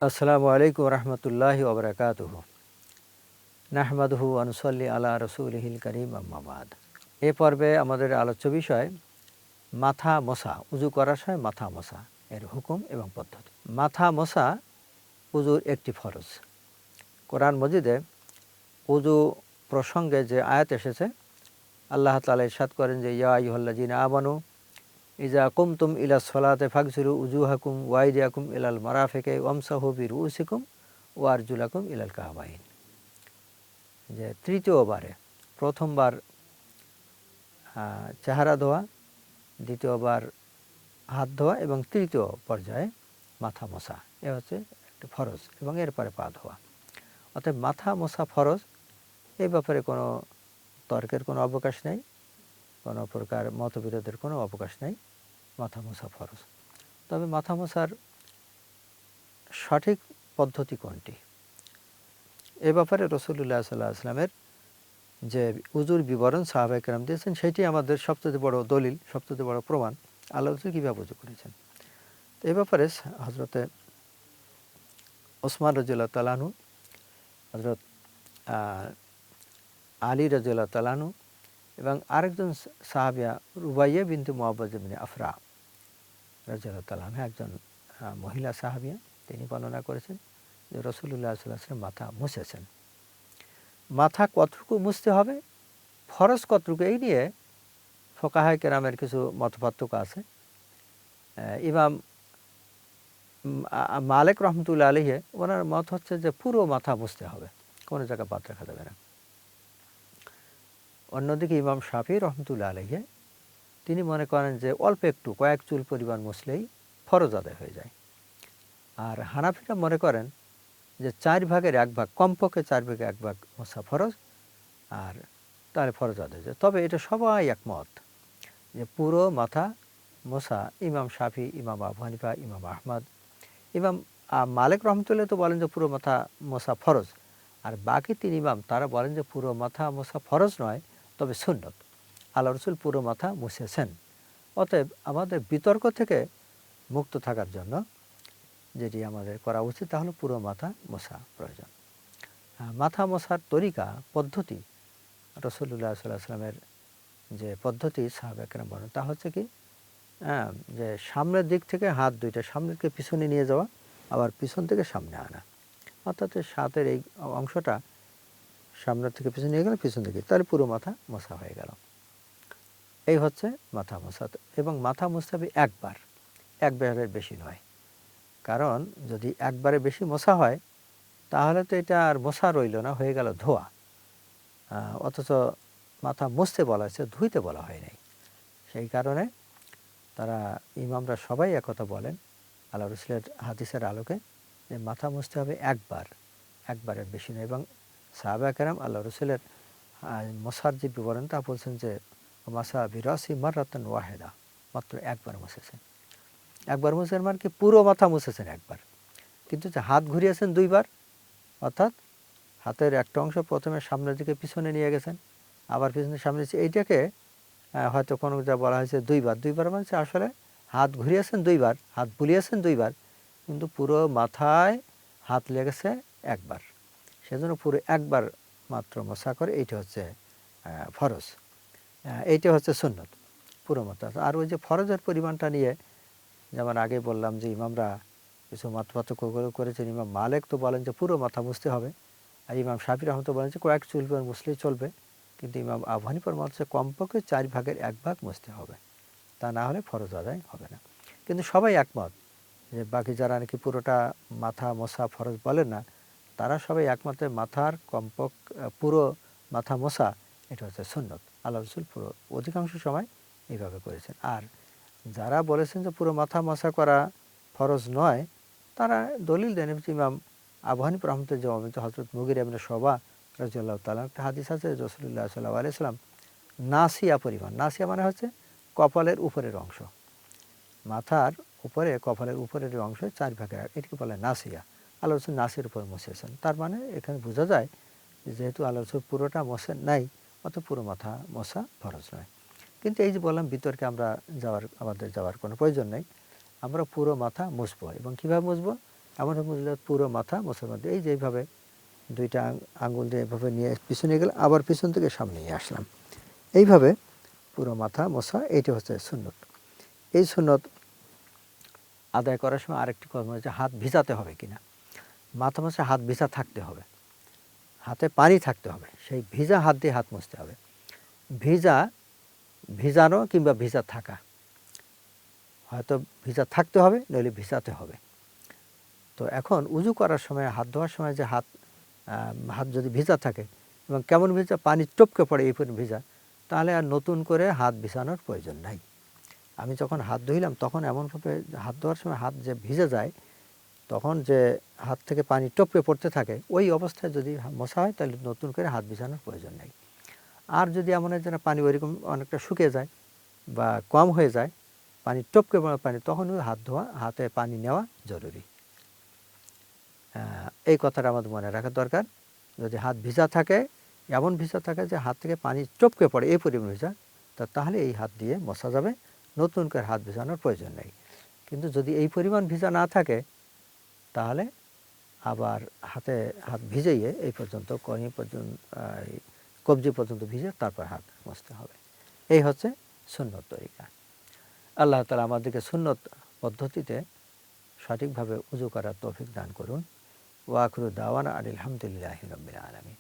আসসালামু আলাইকুম রহমতুল্লাহি ওবরাকাতুহু। নাহমাদুহু ওয়া নুসাল্লি আলা রাসূলিহিল কারীম, আম্মা বাদ। এ পর্বে আমাদের আলোচ্য বিষয় মাথা মোছা, উযু করার সময় মাথা মোছা এর হুকুম এবং পদ্ধতি। মাথা মোছা উযুর একটি ফরজ। কোরআন মজিদে উযু প্রসঙ্গে যে আয়াত এসেছে, আল্লাহ তাআলা ইরশাদ করেন যে ইয়া আইয়ুহাল্লাযীনা আমানু ইযা কুমতুম ইলাস সালাতি ফাগসিলু উজুহাকুম ওয়া আইদিয়াকুম ইলাল মারাফিকি ওয়ামসাহু বিরুউসিকুম ওয়া আরজুলাকুম ইলাল কাবাইন। যে তৃতীয়বারে, প্রথমবার চেহারা ধোয়া, দ্বিতীয়বার হাত ধোয়া এবং তৃতীয় পর্যায়ে মাথা মোছা, এ হচ্ছে একটা ফরজ এবং এরপরে পা ধোয়া। অতএব মাথা মোছা ফরজ, এই ব্যাপারে কোনো তর্কের কোনো অবকাশ নেই, কোনো প্রকার মতবিরোধের কোনো অবকাশ নেই। মাথা মোছা ফরজ। তবে মাথা মোছার সঠিক পদ্ধতি কোনটি, এ ব্যাপারে রাসূলুল্লাহ সাল্লাল্লাহু আলাইহি ওয়াসাল্লামের যে উযুর বিবরণ সাহাবায়ে কেরাম দিয়েছেন, সেটি আমাদের সবচেয়ে বড় দলিল, সবচেয়ে বড় প্রমাণ আল্লাহ রাসূল কীভাবে উযু করেছেন। তো এ ব্যাপারে হযরতে ওসমান রাদিয়াল্লাহু তাআলা আনহু, হযরত আলী রাদিয়াল্লাহু তাআলা আনহু এবং আরেকজন সাহাবিয়া রুবাইয়া বিনতে মুআওয়াজ ইবনে আফরা রাদিয়াল্লাহু তাআলা আনহা, একজন মহিলা সাহাবিয়া, তিনি বর্ণনা করেছেন যে রাসূলুল্লাহ সাল্লাল্লাহু আলাইহি ওয়াসাল্লাম মাথা মুছেছেন। মাথা কতটুকু মুছতে হবে, ফরজ কতটুকু, এই নিয়ে ফুকাহায়ে কেরামের কিছু মতপার্থক্য আছে। ইমাম মালিক রহমতুল্লাহ আলাইহি, ওনার মত হচ্ছে যে পুরো মাথা মুছতে হবে, কোনো জায়গায় বাদ রাখা যাবে না। অন্যদিকে ইমাম শাফি রহমতুল্লাহ আলাইহি, তিনি মনে করেন যে অল্প একটু, কয়েক চুল পরিমাণ মুছলেই ফরজ আদায় হয়ে যায়। আর হানাফিরা মনে করেন যে 1/4 কমপক্ষে 1/4 মোছা ফরজ, আর তাহলে ফরজ আদায় হয়ে যায়। তবে এটা সবাই একমত যে পুরো মাথা মোছা, ইমাম শাফি, ইমাম আবু হানিফা, ইমাম আহমদ, ইমাম মালিক রহমতুল্লাহ তো বলেন যে পুরো মাথা মোছা ফরজ, আর বাকি 3 ইমাম তারা বলেন যে পুরো মাথা মোছা ফরজ নয়, তবে সুন্নত। আল্লাহ রাসূল পুরো মাথা মুছেছেন। অতএব আমাদের বিতর্ক থেকে মুক্ত থাকার জন্য যেটি আমাদের করা উচিত, তা হলো পুরো মাথা মোছা প্রয়োজন। মাথা মোছার তরিকা, পদ্ধতি, রাসূলুল্লাহ সাল্লাল্লাহু আলাইহি ওয়াসাল্লামের যে পদ্ধতি সাহাবায়ে কেরাম বলেন, তা হচ্ছে কি, যে সামনের দিক থেকে হাত দুইটা সামনের দিকে পিছনে নিয়ে যাওয়া, আবার পিছন থেকে সামনে আনা, অর্থাৎ হাতের এই অংশটা সামনের থেকে পিছনে নিয়ে গেলে পিছন দিকে, তাহলে পুরো মাথা মোছা হয়ে গেল। এই হচ্ছে মাথা মোছা। এবং মাথা মুছতে হবে একবারের বেশি নয়। কারণ যদি একবারে বেশি মোছা হয়, তাহলে তো এটা আর মোছা রইল না, হয়ে গেল ধোয়া। অথচ মাথা মুছতে বলা হয়েছে, ধুইতে বলা হয় নাই। সেই কারণে তারা, ইমামরা সবাই একথা বলেন আল্লাহ রাসূলের হাদিসের আলোকে, যে মাথা মুছতে হবে একবারের বেশি নয়। এবং সাহাবায়ে কেরাম আল্লাহ রাসূলের মোছার যে বিবরণ, তা বলছেন যে মাসা বিরাসি মাররাতান ওয়াহিদা, মাত্র একবার মুছেছেন। একবার মুছেছেন মানে কি, পুরো মাথা মুছেছেন একবার, কিন্তু যে হাত ঘুরিয়েছেন 2বার, অর্থাৎ হাতের একটা অংশ প্রথমে সামনের দিকে পিছনে নিয়ে গেছেন, আবার পিছনে সামনে, এইটাকে হয়তো কোনো যা বলা হয়েছে 2বার মানে আসলে হাত ঘুরিয়েছেন 2বার, হাত বুলিয়েছেন 2বার, কিন্তু পুরো মাথায় হাত লেগেছে একবার। সেজন্য পুরো একবার মাত্র মোছা করে, এইটা হচ্ছে ফরজ, এইটা হচ্ছে সুন্নত, পুরো মাথা। আর ওই যে ফরজের পরিমাণটা নিয়ে, যেমন আগে বললাম যে ইমামরা কিছু মতপার্থক্য করেছেন। ইমাম মালিক তো বলেন যে পুরো মাথা মুছতে হবে, আর ইমাম শাফি রহমতুল্লাহ বলেন যে কয়েক চুল পরিমাণ মুছলেই চলবে। কিন্তু ইমাম আবু হানিফার মত হচ্ছে কমপক্ষে 1/4 মুছতে হবে, তা না হলে ফরজ আদায় হবে না। কিন্তু সবাই একমত যে বাকি যারা নাকি পুরোটা মাথা মোছা ফরজ বলেন না, তারা সবাই একমতে মাথার পুরো মাথা মোছা এটা হচ্ছে সুন্নত। আল্লাহ রাসূল পুরো অধিকাংশ সময় এইভাবে করেছেন। আর যারা বলেছেন যে পুরো মাথা মোছা করা ফরজ নয়, তারা দলিল দেন। ইমাম আবু হানিফা রহমতুল্লাহ জবাবে হযরত মুগিরা ইবনে শুবা রাদিয়াল্লাহু তাআলা, একটা হাদিস আছে, রাসূলুল্লাহ সাল্লাল্লাহু আলাইহি ওয়াসাল্লাম নাসিয়া পরিমাণ, নাসিয়া মানে হচ্ছে কপালের উপরের অংশ, মাথার উপরে কপালের উপরের অংশ 4/1, এটাকে বলে নাসিয়া। আল্লাহ রাসূল নাসির উপর মুছেছেন। তার মানে এখানে বোঝা যায় যেহেতু আল্লাহ রাসূল পুরোটা মোছেন নাই, অত পুরো মাথা মোছা ফরজ নয়। কিন্তু এই যে বললাম, বিতর্কে আমাদের যাওয়ার কোনো প্রয়োজন নেই। আমরা পুরো মাথা মুছবো, এবং কীভাবে মুছবো, এমনভাবে মুছলে পুরো মাথা মোছার মধ্যে এই যে এইভাবে দুইটা আঙ্গুল দিয়ে এভাবে নিয়ে পিছনে গেলে আবার পিছন থেকে সামনে নিয়ে আসলাম, এইভাবে পুরো মাথা মোছা, এইটা হচ্ছে সুন্নত। এই সুন্নত আদায় করার সময় আরেকটি কথা হচ্ছে হাত ভিজাতে হবে কিনা। মাথা মোছা হাত ভিজা থাকতে হবে, হাতে পানি থাকতে হবে, সেই ভিজা হাত দিয়ে হাত মুছতে হবে। ভিজানো কিংবা ভিজা থাকা, হয়তো ভিজা থাকতে হবে নইলে ভিজাতে হবে। তো এখন উজু করার সময় হাত ধোয়ার সময় যে হাত যদি ভিজা থাকে এবং কেমন ভিজা, পানি টপকে পড়ে এই পরিমাণ ভিজা, তাহলে আর নতুন করে হাত ভিজানোর প্রয়োজন নাই। আমি যখন হাত ধুইলাম তখন এমনভাবে হাত ধোয়ার সময় হাত যে ভিজে যায়, তখন যে হাত থেকে পানি টপকে পড়তে থাকে, ওই অবস্থায় যদি মোছা হয় তাহলে নতুন করে হাত ভিজানোর প্রয়োজন নেই। আর যদি এমন হয় যেন পানি ওইরকম অনেকটা শুকিয়ে যায় বা কম হয়ে যায়, পানি টপকে পড়া পানি, তখন হাত ধোয়া, হাতে পানি নেওয়া জরুরি। এই কথাটা আমাদের মনে রাখা দরকার। যদি হাত ভিজা থাকে, এমন ভিজা থাকে যে হাত থেকে পানি টপকে পড়ে এই পরিমাণ ভিজা, তাহলে এই হাত দিয়ে মোছা যাবে, নতুন করে হাত ভিজানোর প্রয়োজন নেই। কিন্তু যদি এই পরিমাণ ভিজা না থাকে, তাহলে আবার হাত ভিজাইয়ে এই পর্যন্ত কবজি পর্যন্ত ভিজে তারপর হাত মুছতে হবে। এই হচ্ছে সুন্নত তরিকা। আল্লাহ তাআলা আমাদেরকে সুন্নত পদ্ধতিতে সঠিকভাবে উজু করার তৌফিক দান করুন। ওয়া আখিরু দাওয়ানা আনিল হামদুলিল্লাহি রাব্বিল আলামিন।